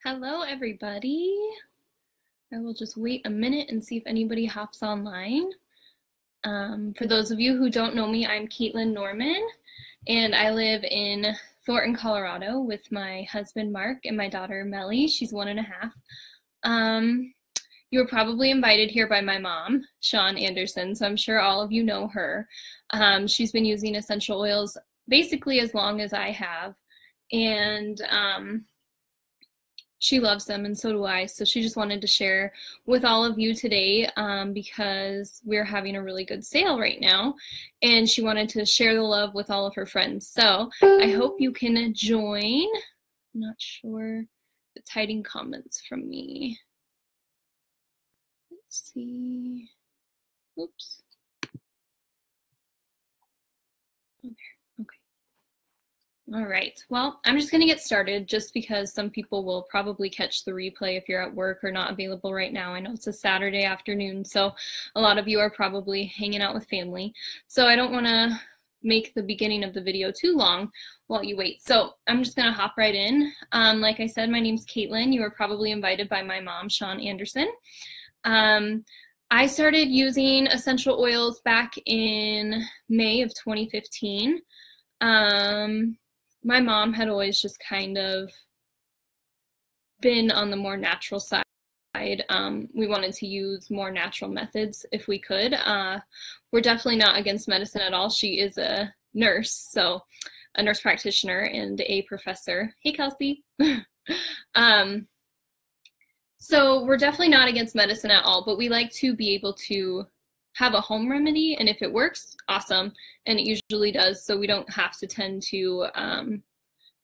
Hello, everybody. I will just wait a minute and see if anybody hops online. For those of you who don't know me, I'm Caitlin Norman, and I live in Thornton, Colorado with my husband, Mark, and my daughter, Melly. She's 1.5. You were probably invited here by my mom, Shawn Anderson, so I'm sure all of you know her. She's been using essential oils basically as long as I have, and she loves them, and so do I. So she just wanted to share with all of you today because we're having a really good sale right now, and she wanted to share the love with all of her friends. So I hope you can join. I'm not sure if it's hiding comments from me. Let's see. Oops. Oh, there. Okay. All right, well, I'm just gonna get started just because some people will probably catch the replay if you're at work or not available right now. I know it's a Saturday afternoon, so a lot of you are probably hanging out with family. So I don't wanna make the beginning of the video too long while you wait. So I'm just gonna hop right in. Like I said, my name's Caitlin. You were probably invited by my mom, Shawn Anderson. I started using essential oils back in May of 2015. My mom had always just kind of been on the more natural side. We wanted to use more natural methods if we could. We're definitely not against medicine at all. She is a nurse, so a nurse practitioner and a professor. Hey, Kelsey. So we're definitely not against medicine at all, but we like to be able to have a home remedy, and if it works, awesome, and it usually does, so we don't have to tend to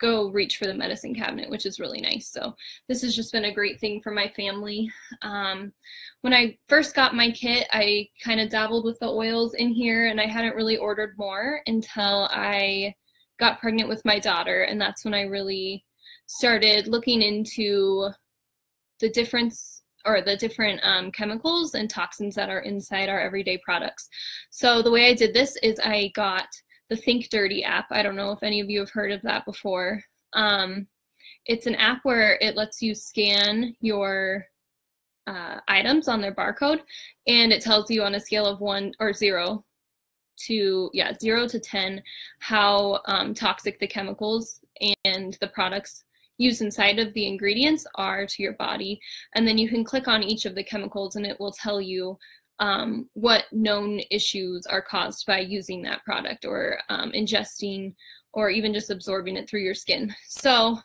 go reach for the medicine cabinet, which is really nice. So this has just been a great thing for my family. When I first got my kit, I kind of dabbled with the oils in here, and I hadn't really ordered more until I got pregnant with my daughter, and that's when I really started looking into the difference or the different chemicals and toxins that are inside our everyday products. So the way I did this is I got the Think Dirty app. I don't know if any of you have heard of that before. It's an app where it lets you scan your items on their barcode, and it tells you on a scale of 0 to 10 how toxic the chemicals and the products used inside of the ingredients are to your body. And then you can click on each of the chemicals and it will tell you what known issues are caused by using that product or ingesting or even just absorbing it through your skin. So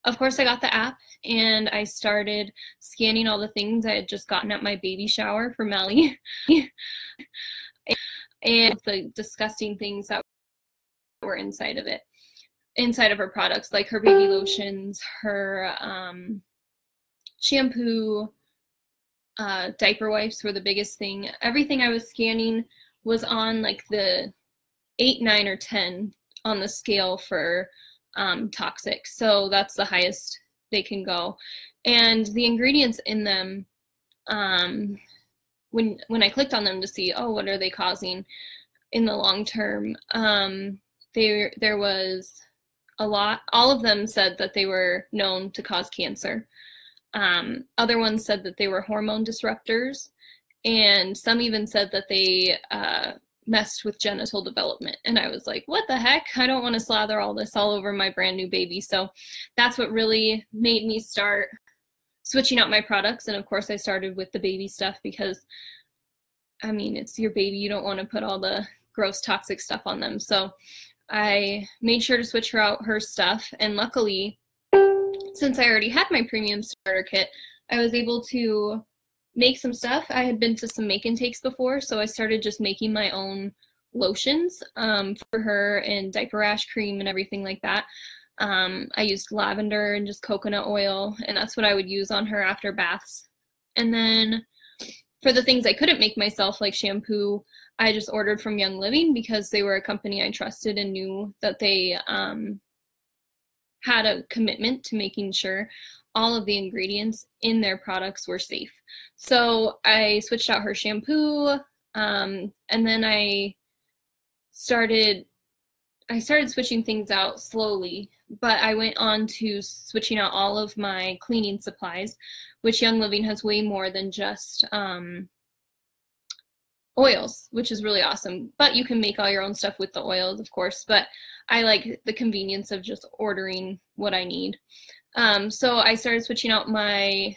of course I got the app and I started scanning all the things I had just gotten at my baby shower for Melly and the disgusting things that were inside of it. Inside of her products, like her baby lotions, her shampoo, diaper wipes were the biggest thing. Everything I was scanning was on like the 8, 9, or 10 on the scale for toxic. So that's the highest they can go. And the ingredients in them, when I clicked on them to see, oh, what are they causing in the long term, there was a lot. All of them said that they were known to cause cancer. Other ones said that they were hormone disruptors, and some even said that they messed with genital development. And I was like, what the heck? I don't want to slather all this all over my brand new baby. So that's what really made me start switching out my products. And of course I started with the baby stuff because, I mean, it's your baby. You don't want to put all the gross toxic stuff on them. So I made sure to switch her stuff, and luckily, since I already had my premium starter kit, I was able to make some stuff. I had been to some make and takes before, so I started just making my own lotions for her and diaper rash cream and everything like that. I used lavender and just coconut oil, and that's what I would use on her after baths. And then for the things I couldn't make myself, like shampoo, I just ordered from Young Living because they were a company I trusted and knew that they had a commitment to making sure all of the ingredients in their products were safe. So I switched out her shampoo, and then I started I started switching things out slowly, but I went on to switching out all of my cleaning supplies, which Young Living has way more than just oils, which is really awesome. But you can make all your own stuff with the oils, of course, but I like the convenience of just ordering what I need. So I started switching out my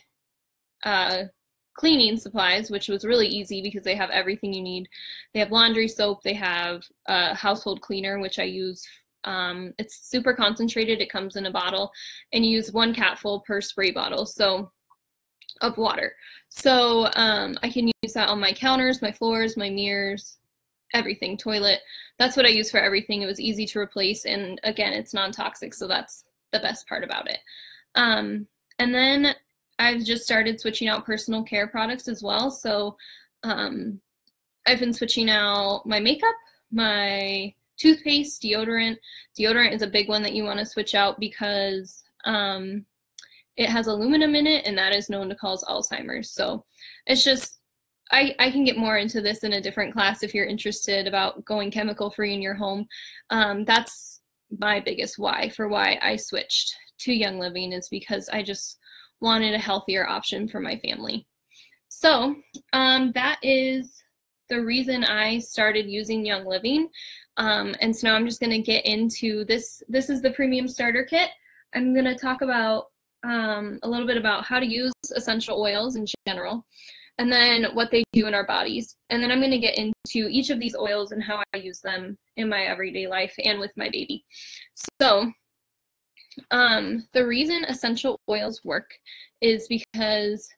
cleaning supplies, which was really easy because they have everything you need. They have laundry soap, they have a household cleaner, which I use. It's super concentrated, it comes in a bottle, and you use 1 capful per spray bottle of water. So I can use that on my counters, my floors, my mirrors, everything, toilet. That's what I use for everything. It was easy to replace, and again, it's non-toxic, so that's the best part about it. And then I've just started switching out personal care products as well. So I've been switching out my makeup, my toothpaste, deodorant. Deodorant is a big one that you want to switch out because it has aluminum in it, and that is known to cause Alzheimer's. So it's just, I can get more into this in a different class if you're interested about going chemical free in your home. That's my biggest why for why I switched to Young Living, is because I just wanted a healthier option for my family. So that is the reason I started using Young Living. And so now I'm just going to get into this. This is the premium starter kit. I'm going to talk about a little bit about how to use essential oils in general, and then what they do in our bodies. And then I'm going to get into each of these oils and how I use them in my everyday life and with my baby. So the reason essential oils work is because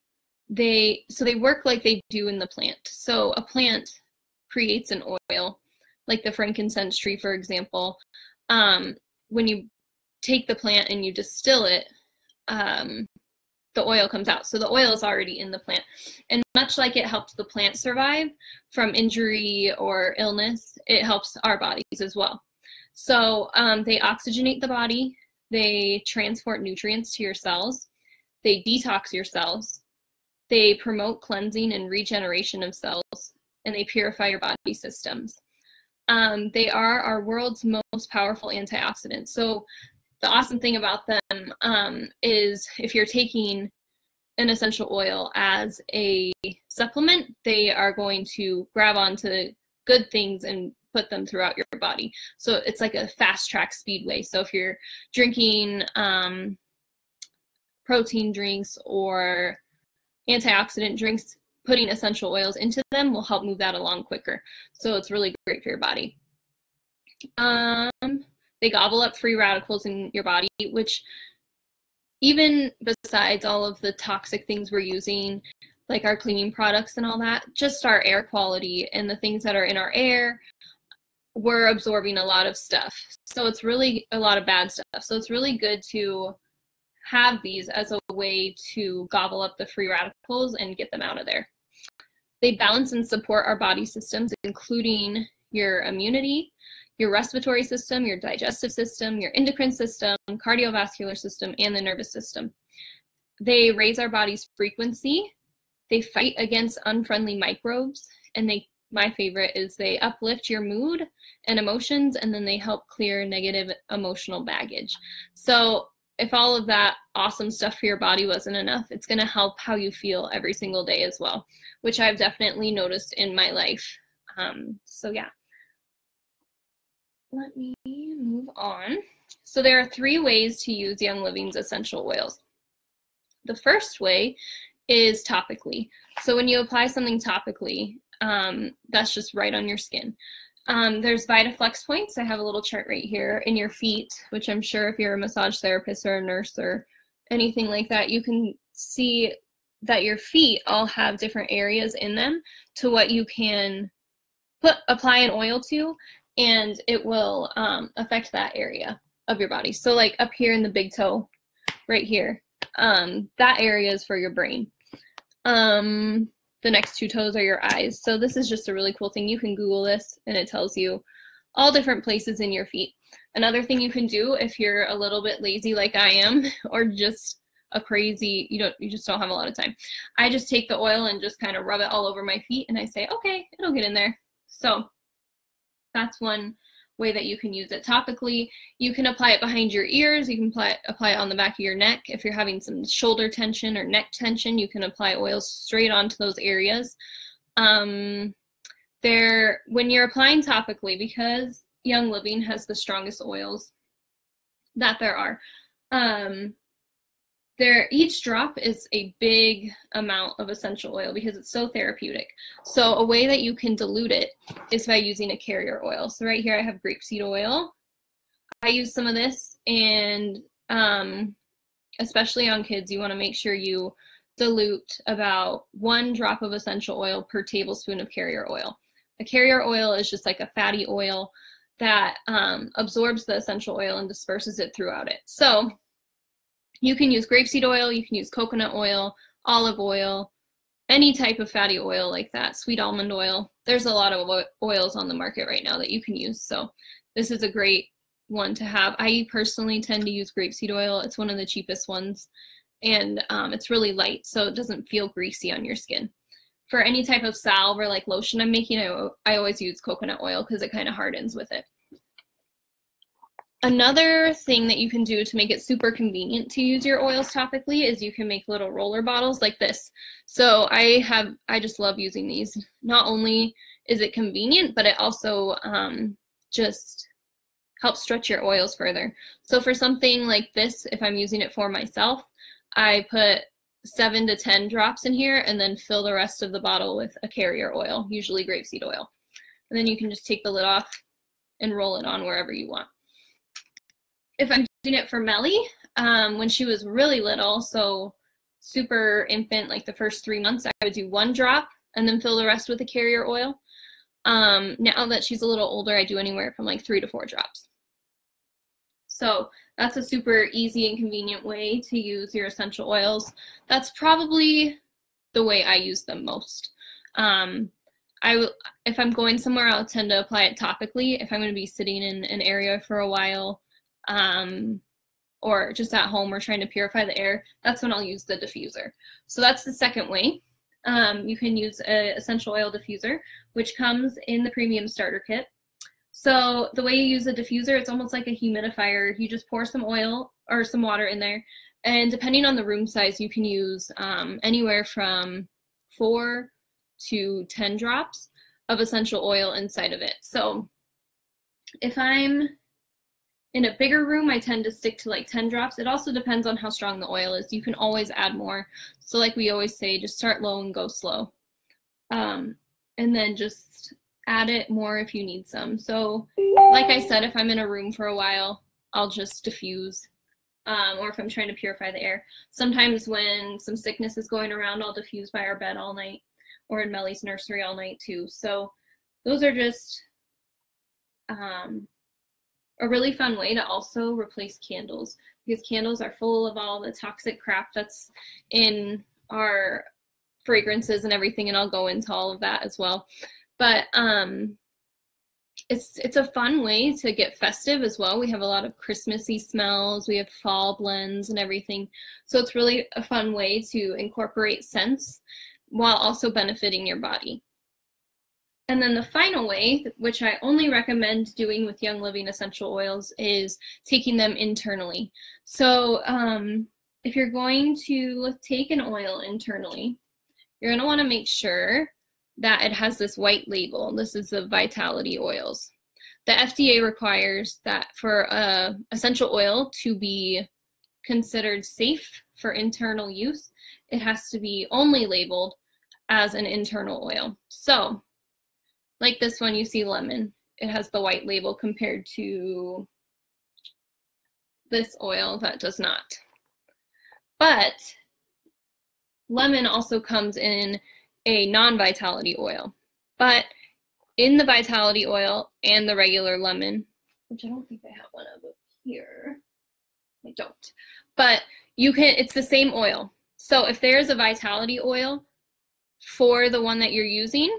they work like they do in the plant. So a plant creates an oil, like the frankincense tree, for example. When you take the plant and you distill it, the oil comes out. So the oil is already in the plant. And much like it helps the plant survive from injury or illness, it helps our bodies as well. So they oxygenate the body, they transport nutrients to your cells, they detox your cells, they promote cleansing and regeneration of cells, and they purify your body systems. They are our world's most powerful antioxidants. So the awesome thing about them is if you're taking an essential oil as a supplement, they are going to grab onto good things and put them throughout your body. So it's like a fast track speedway. So if you're drinking protein drinks or antioxidant drinks, putting essential oils into them will help move that along quicker. So it's really great for your body. They gobble up free radicals in your body, which even besides all of the toxic things we're using, like our cleaning products and all that, just our air quality and the things that are in our air, we're absorbing a lot of stuff. So it's really a lot of bad stuff. So it's really good to have these as a way to gobble up the free radicals and get them out of there. They balance and support our body systems, including your immunity, your respiratory system, your digestive system, your endocrine system, cardiovascular system, and the nervous system. They raise our body's frequency. They fight against unfriendly microbes, and my favorite is they uplift your mood and emotions, and then they help clear negative emotional baggage. So if all of that awesome stuff for your body wasn't enough, it's going to help how you feel every single day as well, which I've definitely noticed in my life. So yeah. Let me move on. So there are 3 ways to use Young Living's essential oils. The first way is topically. So when you apply something topically, that's just right on your skin. There's VitaFlex points. I have a little chart right here in your feet, which I'm sure if you're a massage therapist or a nurse or anything like that, you can see that your feet all have different areas in them to what you can apply an oil to, and it will affect that area of your body. So like up here in the big toe, right here, that area is for your brain. The next 2 toes are your eyes. So this is just a really cool thing. You can Google this and it tells you all different places in your feet. Another thing you can do if you're a little bit lazy like I am, or just a crazy, you just don't have a lot of time, I just take the oil and just kind of rub it all over my feet and I say, okay, it'll get in there. So that's one way that you can use it topically. You can apply it behind your ears. You can apply it on the back of your neck. If you're having some shoulder tension or neck tension, you can apply oils straight onto those areas. When you're applying topically, because Young Living has the strongest oils that there are, each drop is a big amount of essential oil because it's so therapeutic. So a way that you can dilute it is by using a carrier oil. So right here I have grapeseed oil. I use some of this, and especially on kids, you want to make sure you dilute about 1 drop of essential oil per tablespoon of carrier oil. A carrier oil is just like a fatty oil that absorbs the essential oil and disperses it throughout it. So you can use grapeseed oil, you can use coconut oil, olive oil, any type of fatty oil like that, sweet almond oil. There's a lot of oils on the market right now that you can use. So this is a great one to have. I personally tend to use grapeseed oil. It's one of the cheapest ones, and it's really light, so it doesn't feel greasy on your skin. For any type of salve or like lotion I'm making, I always use coconut oil because it kind of hardens with it. Another thing that you can do to make it super convenient to use your oils topically is you can make little roller bottles like this. So I just love using these. Not only is it convenient, but it also just helps stretch your oils further. So for something like this, if I'm using it for myself, I put 7 to 10 drops in here and then fill the rest of the bottle with a carrier oil, usually grapeseed oil. And then you can just take the lid off and roll it on wherever you want. If I'm doing it for Melly, when she was really little, so super infant, like the first 3 months, I would do 1 drop and then fill the rest with the carrier oil. Now that she's a little older, I do anywhere from like 3 to 4 drops. So that's a super easy and convenient way to use your essential oils. That's probably the way I use them most. If I'm going somewhere, I'll tend to apply it topically. If I'm going to be sitting in an area for a while, or just at home or trying to purify the air, that's when I'll use the diffuser. So that's the second way. You can use an essential oil diffuser, which comes in the premium starter kit. So the way you use a diffuser, it's almost like a humidifier. You just pour some oil or some water in there, and depending on the room size, you can use anywhere from 4 to 10 drops of essential oil inside of it. So if I'm in a bigger room, I tend to stick to like 10 drops. It also depends on how strong the oil is. You can always add more. So like we always say, just start low and go slow. And then just add it more if you need some. So like I said, if I'm in a room for a while, I'll just diffuse. Or if I'm trying to purify the air. Sometimes when some sickness is going around, I'll diffuse by our bed all night, or in Melly's nursery all night too. So those are just a really fun way to also replace candles, because candles are full of all the toxic crap that's in our fragrances and everything, and I'll go into all of that as well. But it's a fun way to get festive as well. We have a lot of Christmassy smells, we have fall blends and everything. So it's really a fun way to incorporate scents while also benefiting your body. And then the final way, which I only recommend doing with Young Living essential oils, is taking them internally. So if you're going to take an oil internally, you're going to want to make sure that it has this white label. This is the Vitality oils. The FDA requires that for essential oil to be considered safe for internal use, it has to be only labeled as an internal oil. So like this one, you see lemon. It has the white label compared to this oil that does not. But lemon also comes in a non-vitality oil. But in the vitality oil and the regular lemon, which I don't think I have one of up here. I don't. But you can, it's the same oil. So if there's a vitality oil for the one that you're using,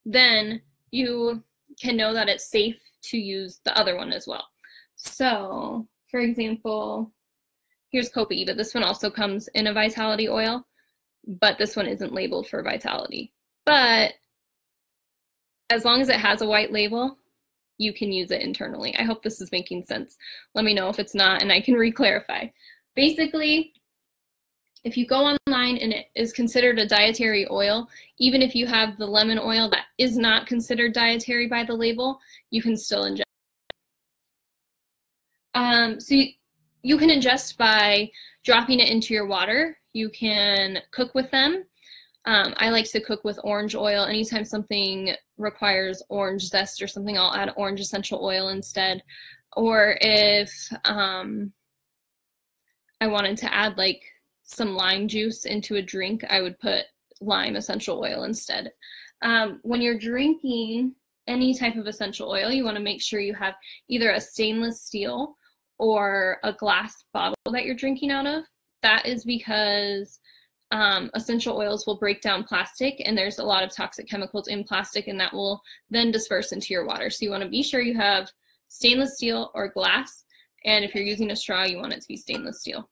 then you can know that it's safe to use the other one as well. So, for example, here's Copaiba. This one also comes in a vitality oil, but this one isn't labeled for vitality. But as long as it has a white label, you can use it internally. I hope this is making sense. Let me know if it's not and I can re-clarify. Basically, if you go online and it is considered a dietary oil, even if you have the lemon oil that is not considered dietary by the label, you can still ingest. So you can ingest by dropping it into your water. You can cook with them. I like to cook with orange oil. Anytime something requires orange zest or something, I'll add orange essential oil instead. Or if I wanted to add like some lime juice into a drink, I would put lime essential oil instead. When you're drinking any type of essential oil, you want to make sure you have either a stainless steel or a glass bottle that you're drinking out of. That is because essential oils will break down plastic, and there's a lot of toxic chemicals in plastic, and that will then disperse into your water. So you want to be sure you have stainless steel or glass, and if you're using a straw, you want it to be stainless steel.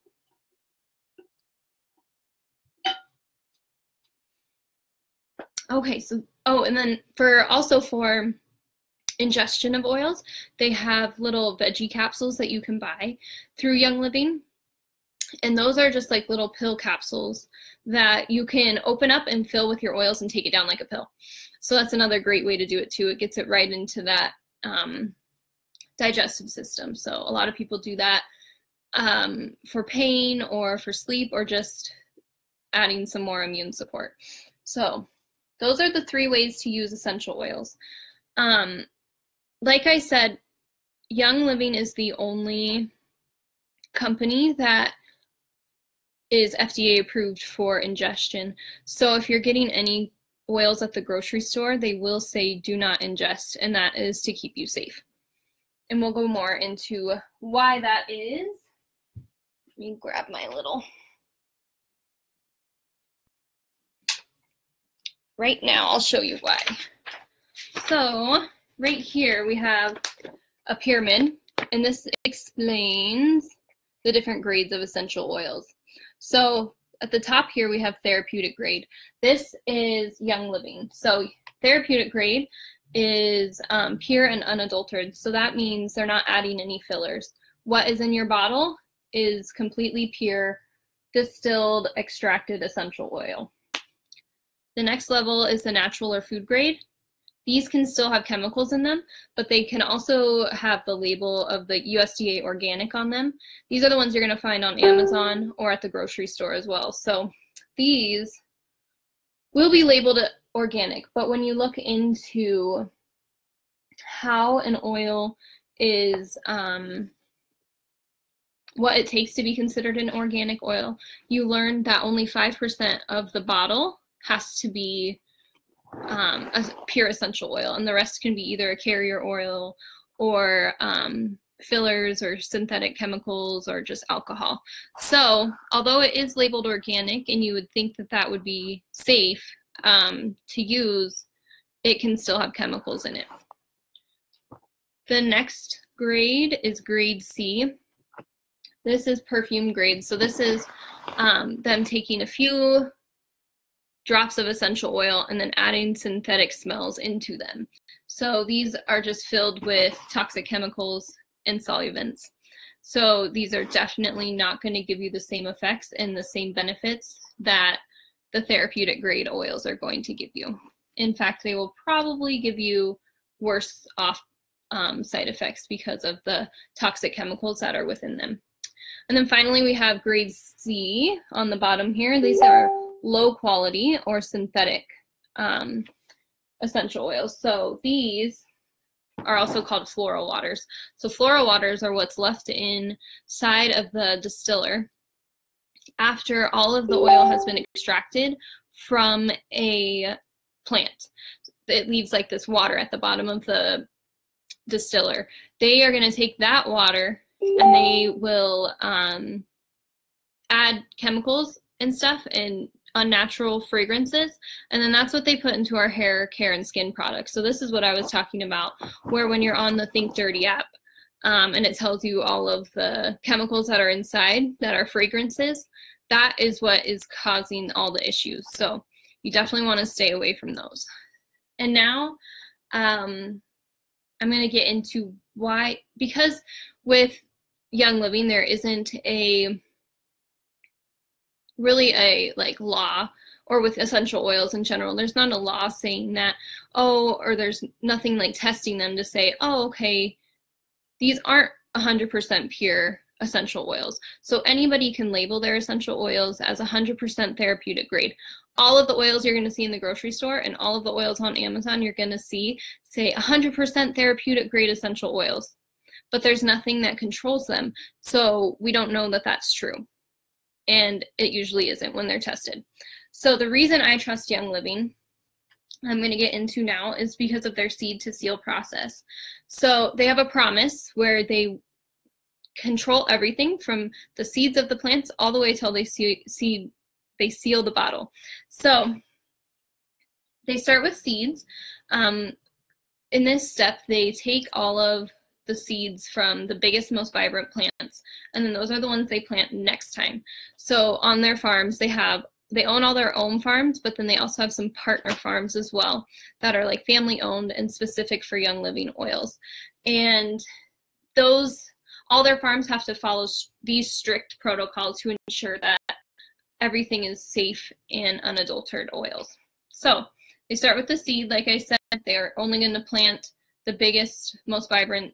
Okay, so, and then for ingestion of oils, they have little veggie capsules that you can buy through Young Living. And those are just like little pill capsules that you can open up and fill with your oils and take it down like a pill. So that's another great way to do it too. It gets it right into that digestive system. So a lot of people do that for pain or for sleep or just adding some more immune support. So those are the 3 ways to use essential oils. Like I said, Young Living is the only company that is FDA approved for ingestion. So if you're getting any oils at the grocery store, they will say do not ingest, and that is to keep you safe. And we'll go more into why that is. Let me grab my little. Right now, I'll show you why. So right here we have a pyramid, and this explains the different grades of essential oils. So at the top here we have therapeutic grade. This is Young Living. So therapeutic grade is pure and unadulterated. So that means they're not adding any fillers. What is in your bottle is completely pure, distilled, extracted essential oil. The next level is the natural or food grade. These can still have chemicals in them, but they can also have the label of the USDA organic on them. These are the ones you're going to find on Amazon or at the grocery store as well. So these will be labeled organic, but when you look into how an oil is, what it takes to be considered an organic oil, you learn that only 5% of the bottle has to be a pure essential oil, and the rest can be either a carrier oil or fillers or synthetic chemicals or just alcohol. So although it is labeled organic and you would think that that would be safe to use, it can still have chemicals in it. The next grade is grade C. This is perfume grade. So this is them taking a few drops of essential oil and then adding synthetic smells into them. So these are just filled with toxic chemicals and solvents. So these are definitely not going to give you the same effects and the same benefits that the therapeutic grade oils are going to give you. In fact, they will probably give you worse off side effects because of the toxic chemicals that are within them. And then finally we have grade C on the bottom here. These are low quality or synthetic essential oils. So these are also called floral waters. So floral waters are what's left inside of the distiller after all of the oil has been extracted from a plant. It leaves like this water at the bottom of the distiller. They are going to take that water and they will add chemicals and stuff and unnatural fragrances, and then that's what they put into our hair care and skin products. So this is what I was talking about, where when you're on the Think Dirty app and it tells you all of the chemicals that are inside that are fragrances, that is what is causing all the issues. So you definitely want to stay away from those. And now I'm going to get into why, because with Young Living, there isn't really a like law, or with essential oils in general, there's not a law saying that, oh, or there's nothing like testing them to say, oh, okay, these aren't 100% pure essential oils. So anybody can label their essential oils as 100% therapeutic grade. All of the oils you're going to see in the grocery store and all of the oils on Amazon, you're going to see say 100% therapeutic grade essential oils, but there's nothing that controls them. So we don't know that that's true. And it usually isn't when they're tested. So the reason I trust Young Living, I'm going to get into now, is because of their seed to seal process. So they have a promise where they control everything from the seeds of the plants all the way till they seal the bottle. So they start with seeds. In this step, they take all of the seeds from the biggest, most vibrant plants, and then those are the ones they plant next time. So on their farms, they own all their own farms, but then they also have some partner farms as well that are like family owned and specific for Young Living oils. And all their farms have to follow these strict protocols to ensure that everything is safe and unadulterated oils. So they start with the seed. Like I said, they're only going to plant the biggest, most vibrant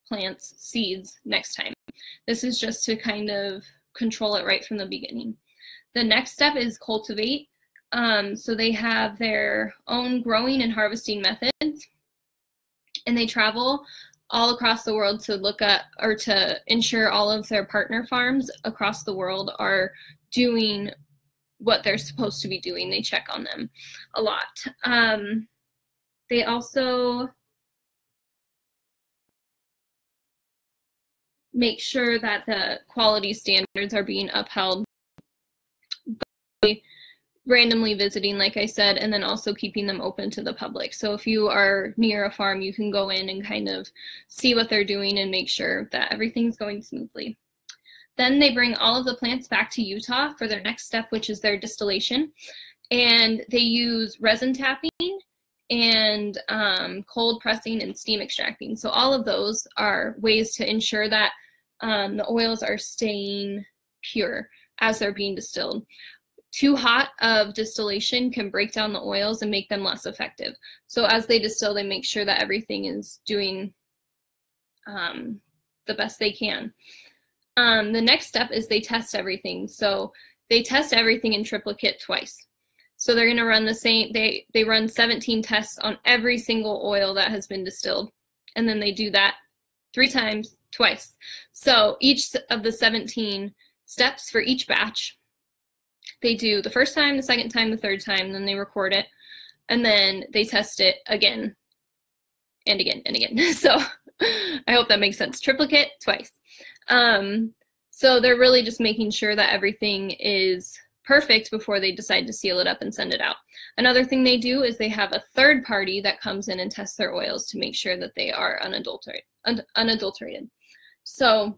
plants seeds next time. This is just to kind of control it right from the beginning. The next step is cultivate. So they have their own growing and harvesting methods, and they travel all across the world to look at, or to ensure all of their partner farms across the world are doing what they're supposed to be doing. They check on them a lot. They also make sure that the quality standards are being upheld by randomly visiting, like I said, and then also keeping them open to the public. So if you are near a farm, you can go in and kind of see what they're doing and make sure that everything's going smoothly. Then they bring all of the plants back to Utah for their next step, which is their distillation. And they use resin tapping and cold pressing and steam extracting. So all of those are ways to ensure that the oils are staying pure as they're being distilled. Too hot of distillation can break down the oils and make them less effective. So as they distill, they make sure that everything is doing the best they can. The next step is they test everything. So they test everything in triplicate twice. So they're going to run the same, they run 17 tests on every single oil that has been distilled. And then they do that 3 times, twice. So each of the 17 steps for each batch, they do the first time, the second time, the third time, then they record it, and then they test it again and again and again. So I hope that makes sense. Triplicate twice. So they're really just making sure that everything is perfect before they decide to seal it up and send it out. Another thing they do is they have a third party that comes in and tests their oils to make sure that they are unadulterated. So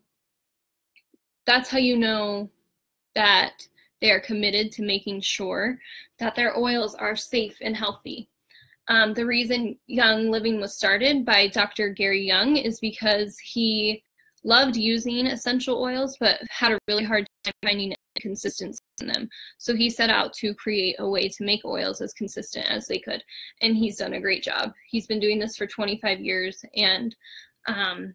that's how you know that they are committed to making sure that their oils are safe and healthy. The reason Young Living was started by Dr. Gary Young is because he loved using essential oils, but had a really hard time finding consistency in them. So he set out to create a way to make oils as consistent as they could. And he's done a great job. He's been doing this for 25 years, and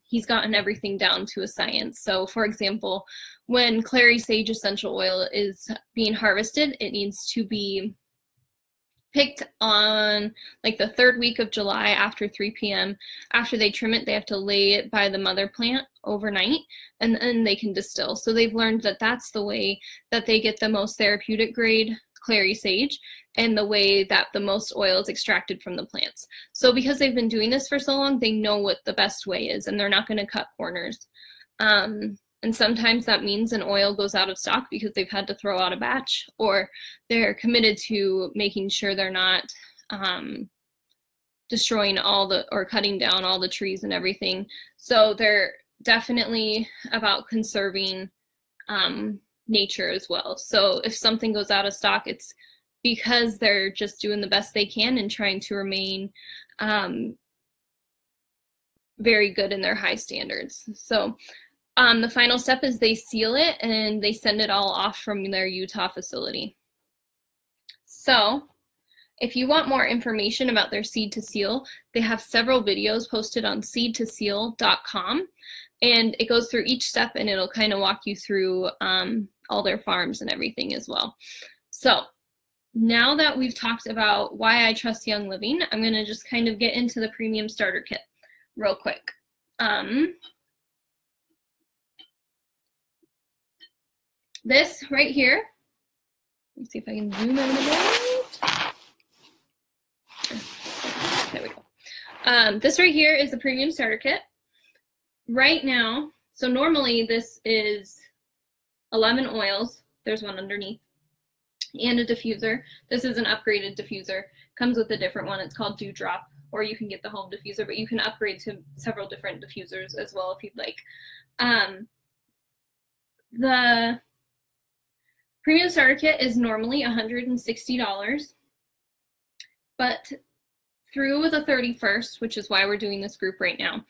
he's gotten everything down to a science. So for example, when clary sage essential oil is being harvested, it needs to be picked on like the 3rd week of July after 3 p.m. After they trim it, they have to lay it by the mother plant overnight, and then they can distill. So they've learned that that's the way that they get the most therapeutic grade clary sage, and the way that the most oil is extracted from the plants. So because they've been doing this for so long, they know what the best way is, and they're not going to cut corners. And sometimes that means an oil goes out of stock because they've had to throw out a batch, or they're committed to making sure they're not destroying or cutting down all the trees and everything. So they're definitely about conserving nature as well. So if something goes out of stock, it's because they're just doing the best they can and trying to remain very good in their high standards. So the final step is they seal it and they send it all off from their Utah facility. So if you want more information about their Seed to Seal, they have several videos posted on seedtoseal.com, and it goes through each step and it'll kind of walk you through all their farms and everything as well. So now that we've talked about why I trust Young Living, I'm going to just kind of get into the premium starter kit real quick. This right here, let's see if I can zoom in a bit. There we go. This right here is the premium starter kit. Right now, so normally this is 11 oils. There's one underneath. And a diffuser. This is an upgraded diffuser. Comes with a different one. It's called Dewdrop, or you can get the home diffuser, but you can upgrade to several different diffusers as well if you'd like. The premium starter kit is normally $160, but through the 31st, which is why we're doing this group right now,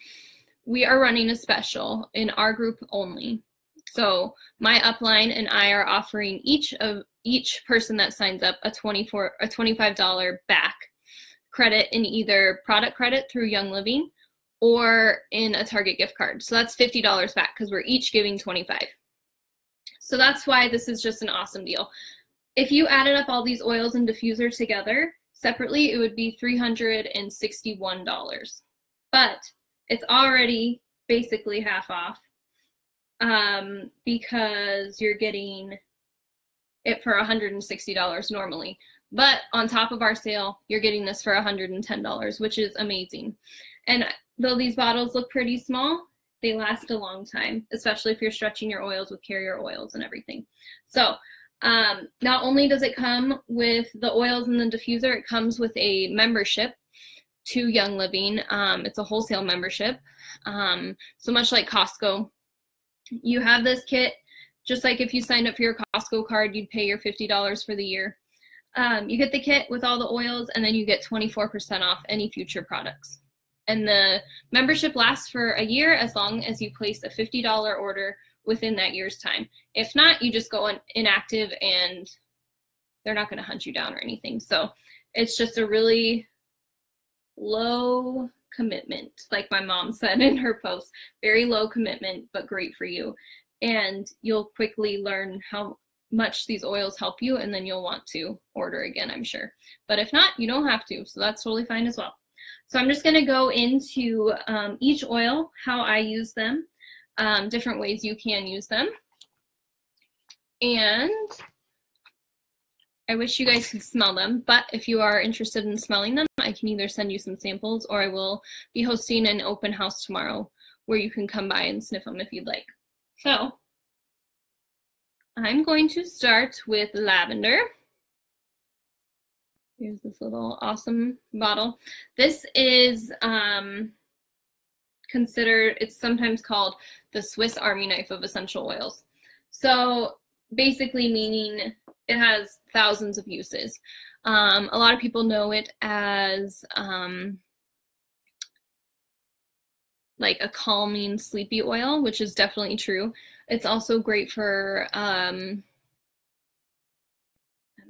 we are running a special in our group only. So my upline and I are offering each person that signs up a $25 back credit in either product credit through Young Living or in a Target gift card. So that's $50 back because we're each giving $25. So that's why this is just an awesome deal. If you added up all these oils and diffusers together separately, it would be $361. But it's already basically half off because you're getting it for $160 normally. But on top of our sale, you're getting this for $110, which is amazing. And though these bottles look pretty small, they last a long time, especially if you're stretching your oils with carrier oils and everything. So not only does it come with the oils and the diffuser, it comes with a membership to Young Living. It's a wholesale membership. So much like Costco, you have this kit, just like if you signed up for your Costco card, you'd pay your $50 for the year. You get the kit with all the oils, and then you get 24% off any future products. And the membership lasts for a year as long as you place a $50 order within that year's time. If not, you just go inactive and they're not going to hunt you down or anything. So it's just a really low commitment, like my mom said in her post. Very low commitment, but great for you. And you'll quickly learn how much these oils help you, and then you'll want to order again, I'm sure. But if not, you don't have to, so that's totally fine as well. So I'm just going to go into each oil, how I use them, different ways you can use them. And I wish you guys could smell them, but if you are interested in smelling them, I can either send you some samples, or I will be hosting an open house tomorrow where you can come by and sniff them if you'd like. So I'm going to start with lavender. Here's this little awesome bottle. This is considered, it's sometimes called the Swiss Army knife of essential oils. So basically meaning it has thousands of uses. A lot of people know it as like a calming, sleepy oil, which is definitely true. It's also great for, I don't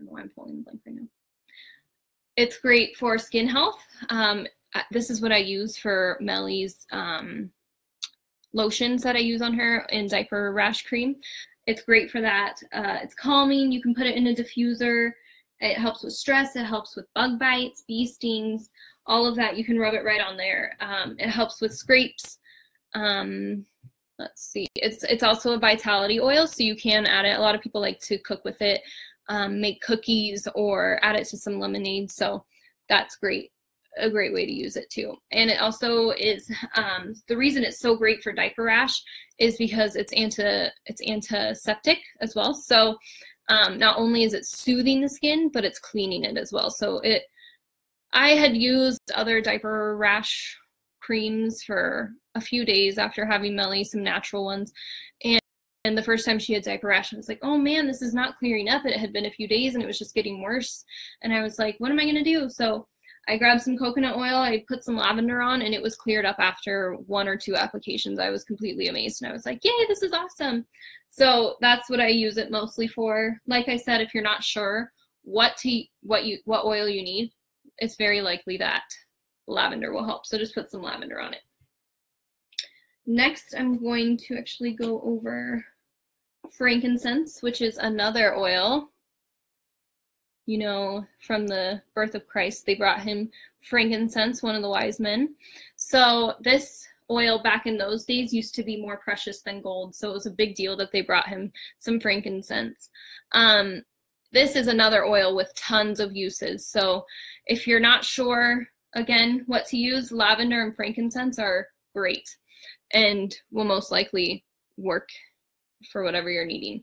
know why I'm pulling the blank right now. It's great for skin health. This is what I use for Mellie's lotions that I use on her in diaper rash cream. It's great for that. It's calming. You can put it in a diffuser. It helps with stress. It helps with bug bites, bee stings, all of that. You can rub it right on there. It helps with scrapes. Let's see. It's also a vitality oil, so you can add it. A lot of people like to cook with it, make cookies, or add it to some lemonade. So that's great. A great way to use it too. And it also is, the reason it's so great for diaper rash is because it's antiseptic as well. So not only is it soothing the skin, but it's cleaning it as well. So I had used other diaper rash creams for a few days after having Mellie, some natural ones. And the first time she had diaper rash, I was like, oh man, this is not clearing up. It had been a few days and it was just getting worse. And I was like, what am I going to do? So I grabbed some coconut oil, I put some lavender on, and it was cleared up after 1 or 2 applications. I was completely amazed, and I was like, yay, this is awesome. So that's what I use it mostly for. Like I said, if you're not sure what oil you need, it's very likely that lavender will help. So just put some lavender on it. Next, I'm going to actually go over frankincense, which is another oil. You know, from the birth of Christ, they brought him frankincense, one of the wise men. So this oil back in those days used to be more precious than gold. So it was a big deal that they brought him some frankincense. This is another oil with tons of uses. So if you're not sure, again, what to use, lavender and frankincense are great and will most likely work for whatever you're needing.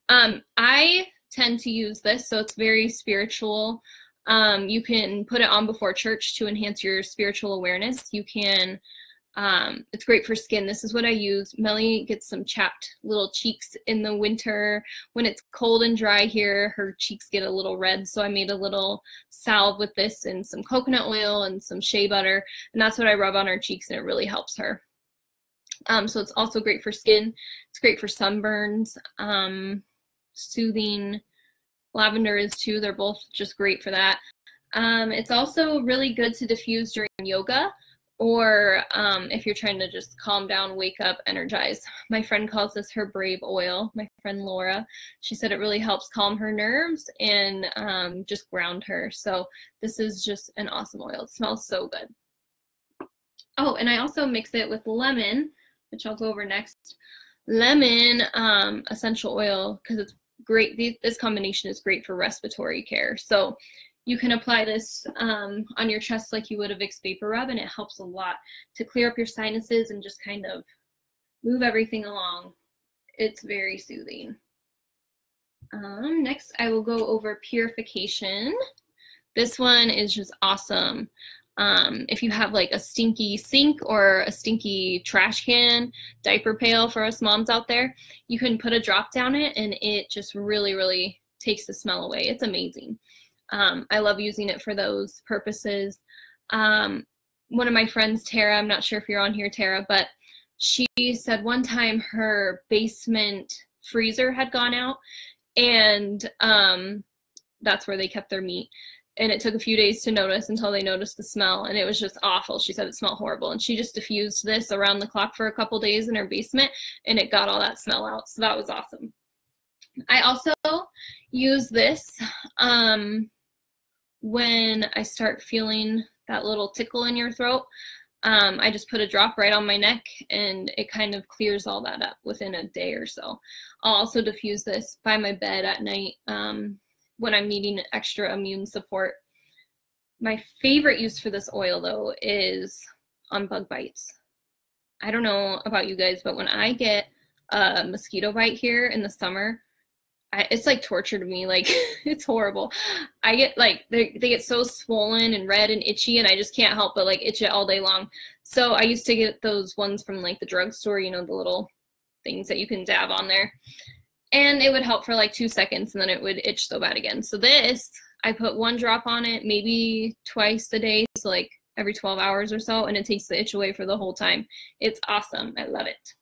I tend to use this, so it's very spiritual. You can put it on before church to enhance your spiritual awareness. You can, it's great for skin. This is what I use. Melly gets some chapped little cheeks in the winter. When it's cold and dry here, her cheeks get a little red, so I made a little salve with this and some coconut oil and some shea butter, and that's what I rub on her cheeks, and it really helps her. So it's also great for skin. It's great for sunburns. Soothing. Lavender is too. They're both just great for that. It's also really good to diffuse during yoga, or if you're trying to just calm down, wake up, energize. My friend calls this her brave oil. My friend Laura, she said it really helps calm her nerves and just ground her. So this is just an awesome oil. It smells so good. Oh, and I also mix it with lemon, which I'll go over next. Lemon essential oil, because it's great. This combination is great for respiratory care. So you can apply this on your chest like you would a Vicks Vapor Rub, and it helps a lot to clear up your sinuses and just kind of move everything along. It's very soothing. Next, I will go over purification. This one is just awesome. If you have like a stinky sink or a stinky trash can, diaper pail for us moms out there, you can put a drop down it and it just really, really takes the smell away. It's amazing. I love using it for those purposes. One of my friends, Tara, I'm not sure if you're on here, Tara, but she said one time her basement freezer had gone out, and that's where they kept their meat. And it took a few days to notice until they noticed the smell, and it was just awful. She said it smelled horrible, and she just diffused this around the clock for a couple days in her basement, and it got all that smell out. So that was awesome. I also use this when I start feeling that little tickle in your throat. I just put a drop right on my neck, and it kind of clears all that up within a day or so. I'll also diffuse this by my bed at night when I'm needing extra immune support. My favorite use for this oil, though, is on bug bites. I don't know about you guys, but when I get a mosquito bite here in the summer, it's like torture to me. Like, it's horrible. I get like, they get so swollen and red and itchy, and I just can't help but like itch it all day long. So I used to get those ones from like the drugstore, you know, the little things that you can dab on there. And it would help for like 2 seconds, and then it would itch so bad again. So this, I put 1 drop on it, maybe twice a day, so like every 12 hours or so, and it takes the itch away for the whole time. It's awesome. I love it.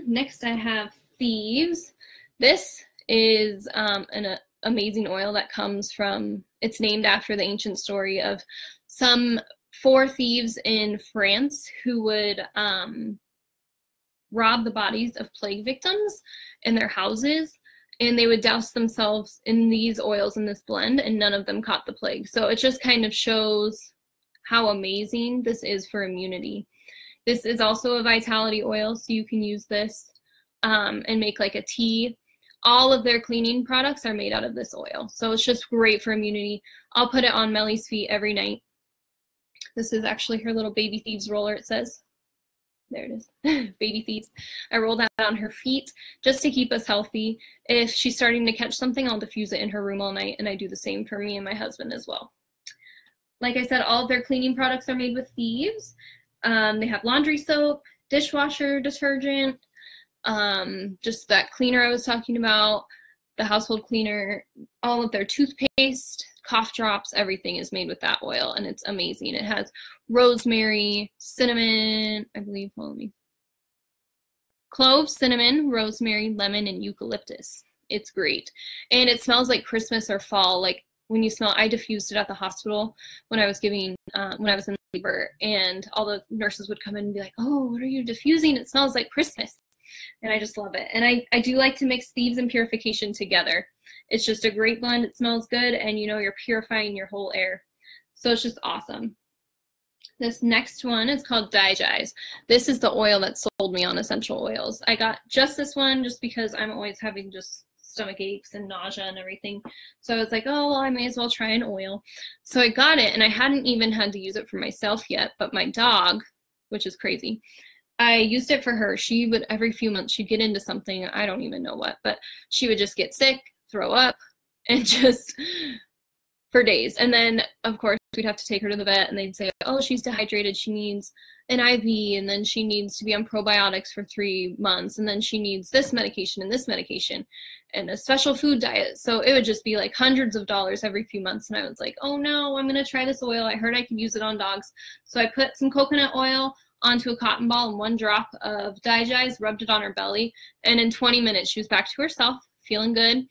Next I have Thieves. This is an amazing oil that comes from, it's named after the ancient story of some 4 thieves in France who would rob the bodies of plague victims in their houses, and they would douse themselves in these oils in this blend, and none of them caught the plague. So it just kind of shows how amazing this is for immunity. This is also a vitality oil, so you can use this and make like a tea. All of their cleaning products are made out of this oil, so it's just great for immunity. I'll put it on Melly's feet every night. This is actually her little baby thieves roller, it says. There it is, baby thieves. I roll that on her feet just to keep us healthy. If she's starting to catch something, I'll diffuse it in her room all night, and I do the same for me and my husband as well. Like I said, all of their cleaning products are made with Thieves. They have laundry soap, dishwasher detergent, just that cleaner I was talking about, the household cleaner, all of their toothpaste, cough drops, everything is made with that oil, and it's amazing. It has rosemary, cinnamon, I believe, hold on, clove, cinnamon, rosemary, lemon, and eucalyptus. It's great. And it smells like Christmas or fall. Like when you smell, I diffused it at the hospital when I was in labor, and all the nurses would come in and be like, oh, what are you diffusing? It smells like Christmas. And I just love it. And I do like to mix thieves and purification together. It's just a great blend. It smells good, and you're purifying your whole air. So it's just awesome. This next one is called Digize. This is the oil that sold me on essential oils. I got just this one just because I'm always having just stomach aches and nausea and everything. So I was like, oh, well, I may as well try an oil. So I got it, and I hadn't even had to use it for myself yet, but my dog, which is crazy, I used it for her. She would, every few months, she'd get into something, I don't even know what, but she would just get sick, throw up, and just for days. And then, of course, we'd have to take her to the vet, and they'd say, oh, she's dehydrated, she needs an IV, and then she needs to be on probiotics for 3 months, and then she needs this medication and a special food diet. So it would just be like hundreds of dollars every few months. And I was like, oh no, I'm going to try this oil. I heard I could use it on dogs. So I put some coconut oil onto a cotton ball and 1 drop of Digize, rubbed it on her belly, and in 20 minutes she was back to herself, feeling good.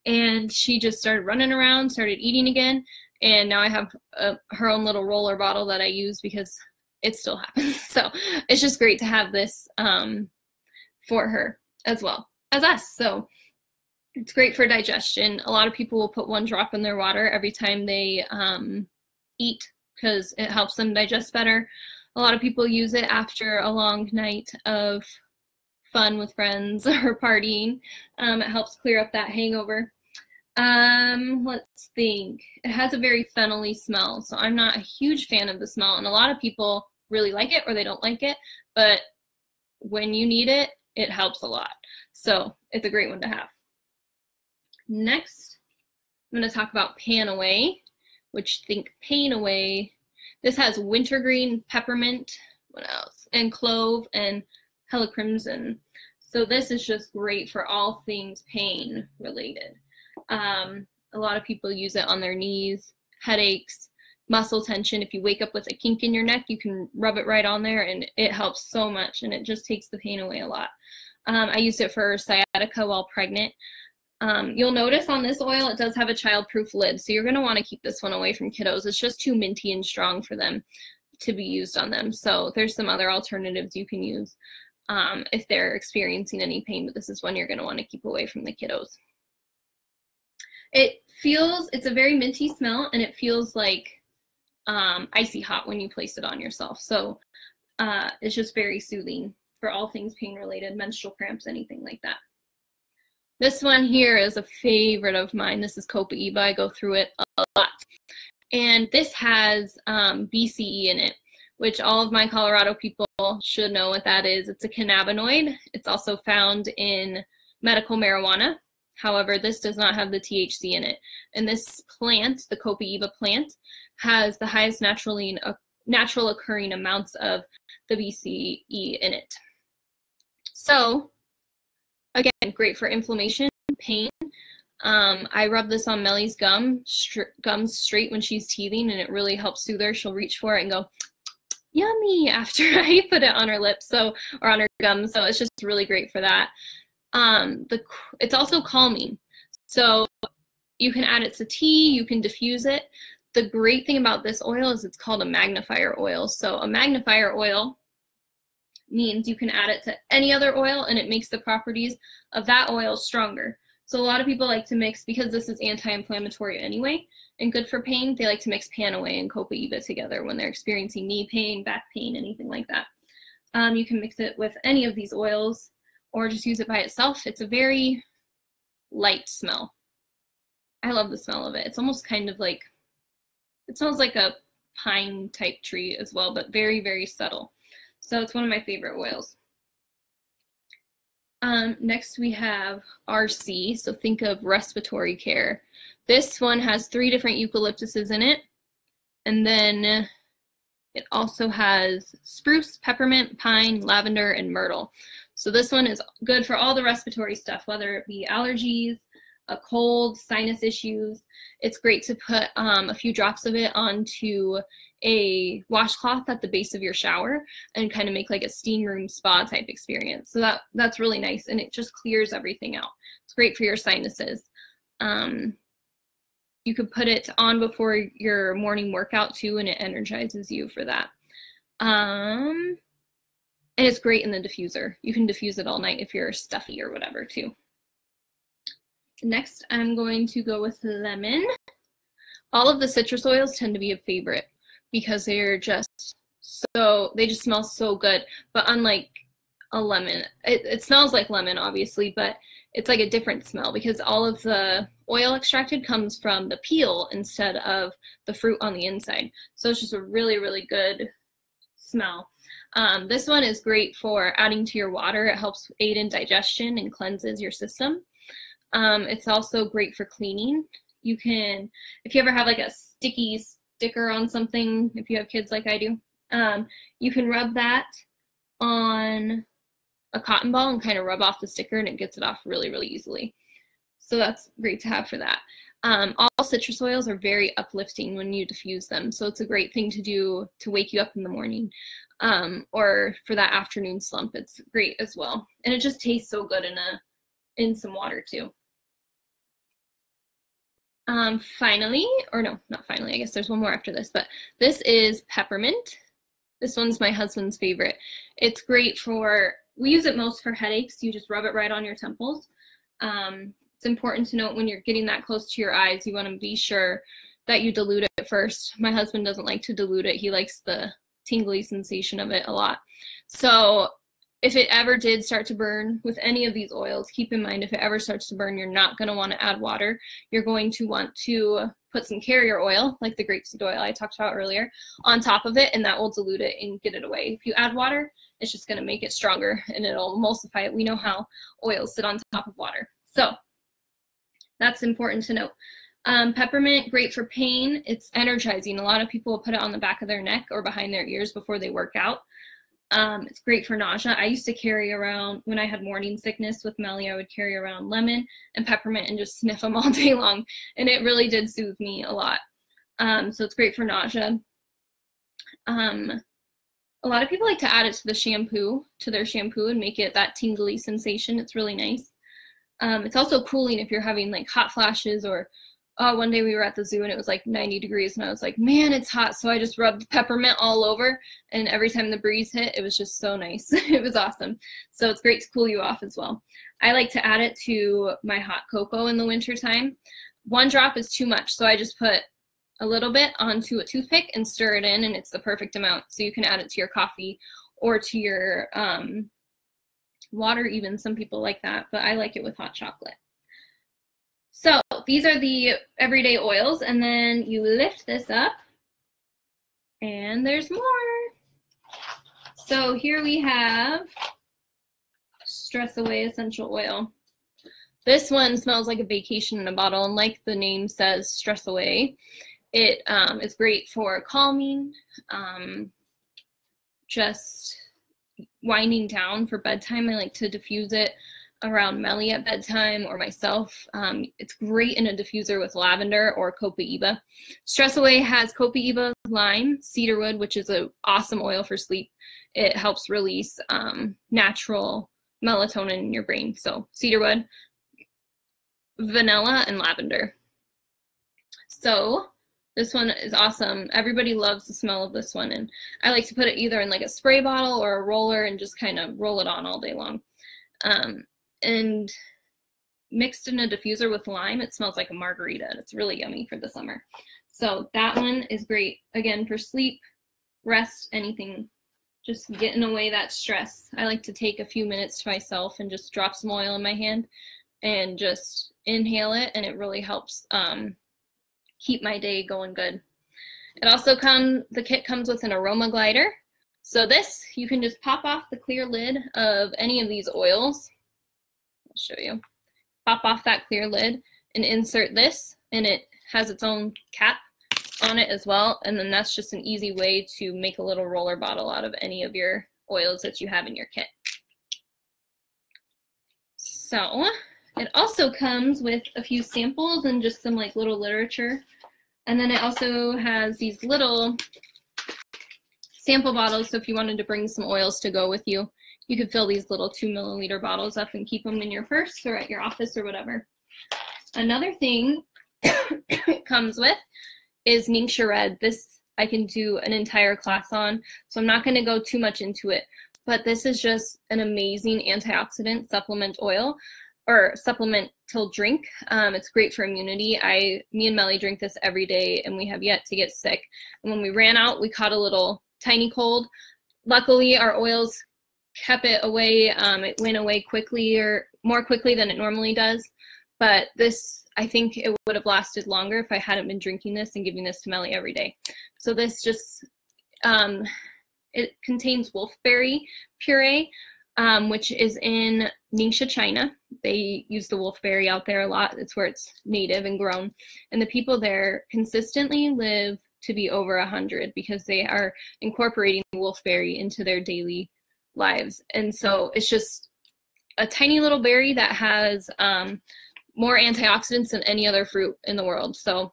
And she just started running around, started eating again. And now I have her own little roller bottle that I use because it still happens. So it's just great to have this for her as well as us. So it's great for digestion. A lot of people will put 1 drop in their water every time they eat because it helps them digest better. A lot of people use it after a long night of fun with friends or partying. It helps clear up that hangover. Let's think. It has a very phenol-y smell, so I'm not a huge fan of the smell, and a lot of people really like it or they don't like it, but when you need it, it helps a lot. So it's a great one to have. Next, I'm going to talk about Pan-Away, which think Pain Away. This has wintergreen, peppermint, what else? And clove and helichrysum. So this is just great for all things pain related. A lot of people use it on their knees, headaches, muscle tension. If you wake up with a kink in your neck, you can rub it right on there, and it helps so much, and it just takes the pain away a lot. I used it for sciatica while pregnant. You'll notice on this oil, it does have a child-proof lid, so you're going to want to keep this one away from kiddos. It's just too minty and strong for them to be used on them. So there's some other alternatives you can use if they're experiencing any pain, but this is one you're going to want to keep away from the kiddos. It's a very minty smell, and it feels like icy hot when you place it on yourself. So it's just very soothing for all things pain related, menstrual cramps, anything like that. This one here is a favorite of mine. This is Copaiba. I go through it a lot. And this has BCE in it, which all of my Colorado people should know what that is. It's a cannabinoid. It's also found in medical marijuana. However, this does not have the THC in it. And this plant, the Copaiba plant, has the highest natural occurring amounts of the BCE in it. So, again, great for inflammation, pain. I rub this on Mellie's gums straight when she's teething, and it really helps soothe her. She'll reach for it and go, yummy, after I put it on her lips, or on her gums. So it's just really great for that. It's also calming. So you can add it to tea, you can diffuse it. The great thing about this oil is it's called a magnifier oil. So a magnifier oil means you can add it to any other oil, and it makes the properties of that oil stronger. So a lot of people like to mix, because this is anti-inflammatory anyway and good for pain, they like to mix Pan-Away and Copaiba together when they're experiencing knee pain, back pain, anything like that. You can mix it with any of these oils or just use it by itself. It's a very light smell. I love the smell of it. It's almost kind of like, it smells like a pine type tree as well, but very, very subtle. So it's one of my favorite oils. Next we have RC, so think of respiratory care. This one has 3 different eucalyptuses in it, and then it also has spruce, peppermint, pine, lavender, and myrtle. So this one is good for all the respiratory stuff, whether it be allergies, a cold, sinus issues. It's great to put a few drops of it onto a washcloth at the base of your shower and kind of make like a steam room spa type experience. So that's really nice, and it just clears everything out. It's great for your sinuses. You could put it on before your morning workout too, and it energizes you for that. And it's great in the diffuser. You can diffuse it all night if you're stuffy or whatever too. Next, I'm going to go with lemon. All of the citrus oils tend to be a favorite because they're just they just smell so good. But unlike a lemon, it smells like lemon obviously, but it's like a different smell because all of the oil extracted comes from the peel instead of the fruit on the inside. So it's just a really, really good smell. This one is great for adding to your water. It helps aid in digestion and cleanses your system. It's also great for cleaning. You can, if you ever have like a sticky sticker on something, if you have kids like I do, you can rub that on a cotton ball and kind of rub off the sticker, and it gets it off really, really easily. So that's great to have for that. All citrus oils are very uplifting when you diffuse them. So it's a great thing to do to wake you up in the morning, or for that afternoon slump. It's great as well. And it just tastes so good in some water too. Finally, or no, not finally, I guess there's one more after this, but this is peppermint. This one's my husband's favorite. It's great for, we use it most for headaches. You just rub it right on your temples. It's important to note when you're getting that close to your eyes, you want to be sure that you dilute it first. My husband doesn't like to dilute it. He likes the tingly sensation of it a lot. So if it ever did start to burn with any of these oils, keep in mind if it ever starts to burn, you're not going to want to add water. You're going to want to put some carrier oil, like the grapeseed oil I talked about earlier, on top of it, and that will dilute it and get it away. If you add water, it's just going to make it stronger and it'll emulsify it. We know how oils sit on top of water. So that's important to note. Peppermint, great for pain. It's energizing. A lot of people will put it on the back of their neck or behind their ears before they work out. It's great for nausea. I used to carry around, when I had morning sickness with Melly, I would carry around lemon and peppermint and just sniff them all day long. And it really did soothe me a lot. So it's great for nausea. A lot of people like to add it to the shampoo, to their shampoo, and make it that tingly sensation. It's really nice. It's also cooling if you're having like hot flashes, or one day we were at the zoo and it was like 90 degrees and I was like, man, it's hot. So I just rubbed peppermint all over, and every time the breeze hit, it was just so nice. It was awesome. So it's great to cool you off as well. I like to add it to my hot cocoa in the winter time. 1 drop is too much, so I just put a little bit onto a toothpick and stir it in, and it's the perfect amount. So you can add it to your coffee or to your water even. Some people like that, but I like it with hot chocolate. So these are the everyday oils, and then you lift this up and there's more. So here we have Stress Away Essential Oil. This one smells like a vacation in a bottle, and like the name says, stress away. It is great for calming, just winding down for bedtime. I like to diffuse it around Melly at bedtime, or myself. It's great in a diffuser with lavender or copaiba. Stress Away has copaiba, lime, cedarwood, which is an awesome oil for sleep. It helps release natural melatonin in your brain. So cedarwood, vanilla, and lavender. So this one is awesome. Everybody loves the smell of this one, and I like to put it either in like a spray bottle or a roller and just kind of roll it on all day long. And mixed in a diffuser with lime, it smells like a margarita. It's really yummy for the summer. So that one is great, again, for sleep, rest, anything, just getting away that stress. I like to take a few minutes to myself and just drop some oil in my hand and just inhale it, and it really helps keep my day going good. It also the kit comes with an aroma glider. So this, you can just pop off the clear lid of any of these oils. I'll show you. Pop off that clear lid and insert this, and it has its own cap on it as well. And then that's just an easy way to make a little roller bottle out of any of your oils that you have in your kit. So It also comes with a few samples and just some like little literature. And then it also has these little sample bottles. So if you wanted to bring some oils to go with you, you could fill these little 2 milliliter bottles up and keep them in your purse or at your office or whatever. Another thing it comes with is Ningxia Red. This I can do an entire class on, so I'm not going to go too much into it. But this is just an amazing antioxidant supplement oil, or supplemental drink. It's great for immunity. Me and Melly drink this every day, and we have yet to get sick. And when we ran out, we caught a little tiny cold. Luckily, our oils kept it away. It went away quickly, or more quickly than it normally does. But this, I think it would have lasted longer if I hadn't been drinking this and giving this to Melly every day. So this just, it contains wolfberry puree, which is in Ningxia, China. They use the wolfberry out there a lot. It's where it's native and grown. And the people there consistently live to be over 100 because they are incorporating wolfberry into their daily lives. And so it's just a tiny little berry that has more antioxidants than any other fruit in the world. So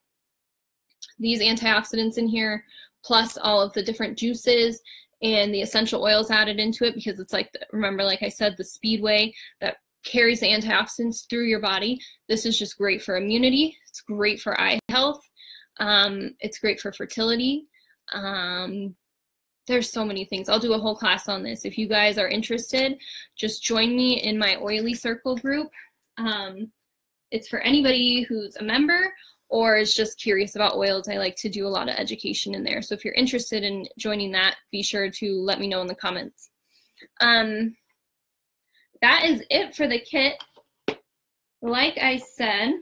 these antioxidants in here, plus all of the different juices and the essential oils added into it, because it's like, remember, like I said, the speedway that carries the antioxidants through your body. This is just great for immunity. It's great for eye health. It's great for fertility. There's so many things. I'll do a whole class on this. If you guys are interested, just join me in my Oily Circle group. It's for anybody who's a member or is just curious about oils. I like to do a lot of education in there. So if you're interested in joining that, be sure to let me know in the comments. That is it for the kit. Like I said,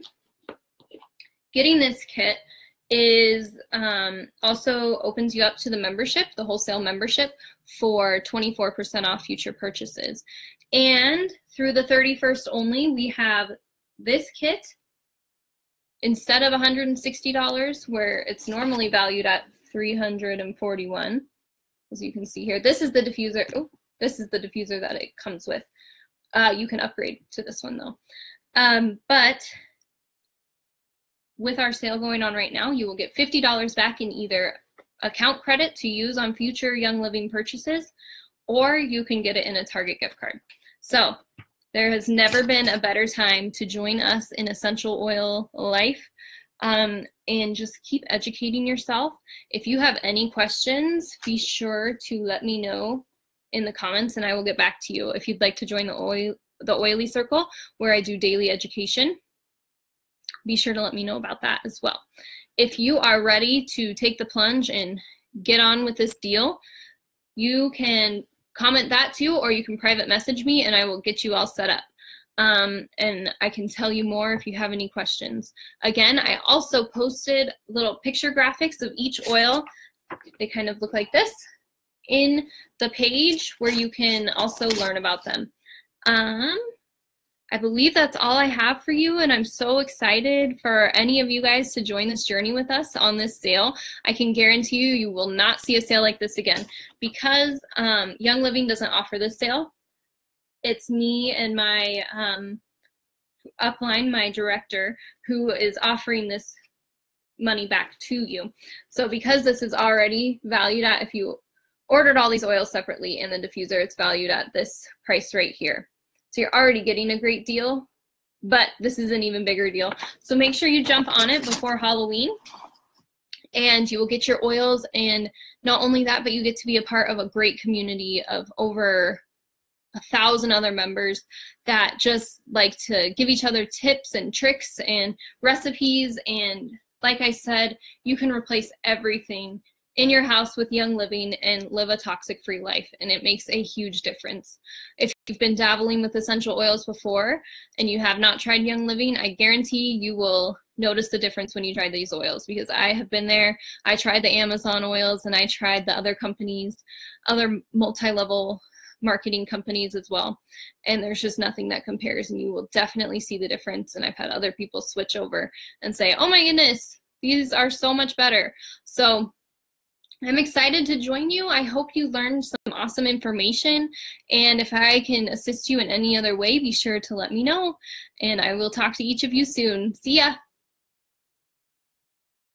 getting this kit is also opens you up to the membership, the wholesale membership, for 24% off future purchases. And through the 31st only, we have this kit instead of $160, where it's normally valued at $341. As you can see here, this is the diffuser. Oh, this is the diffuser that it comes with. You can upgrade to this one though. But with our sale going on right now, you will get $50 back in either account credit to use on future Young Living purchases, or you can get it in a Target gift card. So there has never been a better time to join us in essential oil life, and just keep educating yourself. If you have any questions, be sure to let me know in the comments and I will get back to you. If you'd like to join the Oily Circle, where I do daily education, be sure to let me know about that as well. If you are ready to take the plunge and get on with this deal, you can comment that too, or you can private message me and I will get you all set up. And I can tell you more if you have any questions. Again, I also posted little picture graphics of each oil. They kind of look like this in the page where you can also learn about them. I believe that's all I have for you, and I'm so excited for any of you guys to join this journey with us on this sale. I can guarantee you, you will not see a sale like this again, because Young Living doesn't offer this sale. It's me and my upline, my director, who is offering this money back to you. So because this is already valued at, if you ordered all these oils separately and the diffuser, it's valued at this price right here. So you're already getting a great deal, but this is an even bigger deal. So make sure you jump on it before Halloween, and you will get your oils. And not only that, but you get to be a part of a great community of over 1,000 other members that just like to give each other tips and tricks and recipes. And like I said, you can replace everything in your house with Young Living and live a toxic-free life, and it makes a huge difference. If you've been dabbling with essential oils before and you have not tried Young Living, I guarantee you will notice the difference when you try these oils, because I have been there. I tried the Amazon oils and I tried the other companies, other multi-level marketing companies as well, and there's just nothing that compares, and you will definitely see the difference. And I've had other people switch over and say, oh my goodness, these are so much better. So I'm excited to join you. I hope you learned some awesome information. And if I can assist you in any other way, be sure to let me know. And I will talk to each of you soon. See ya.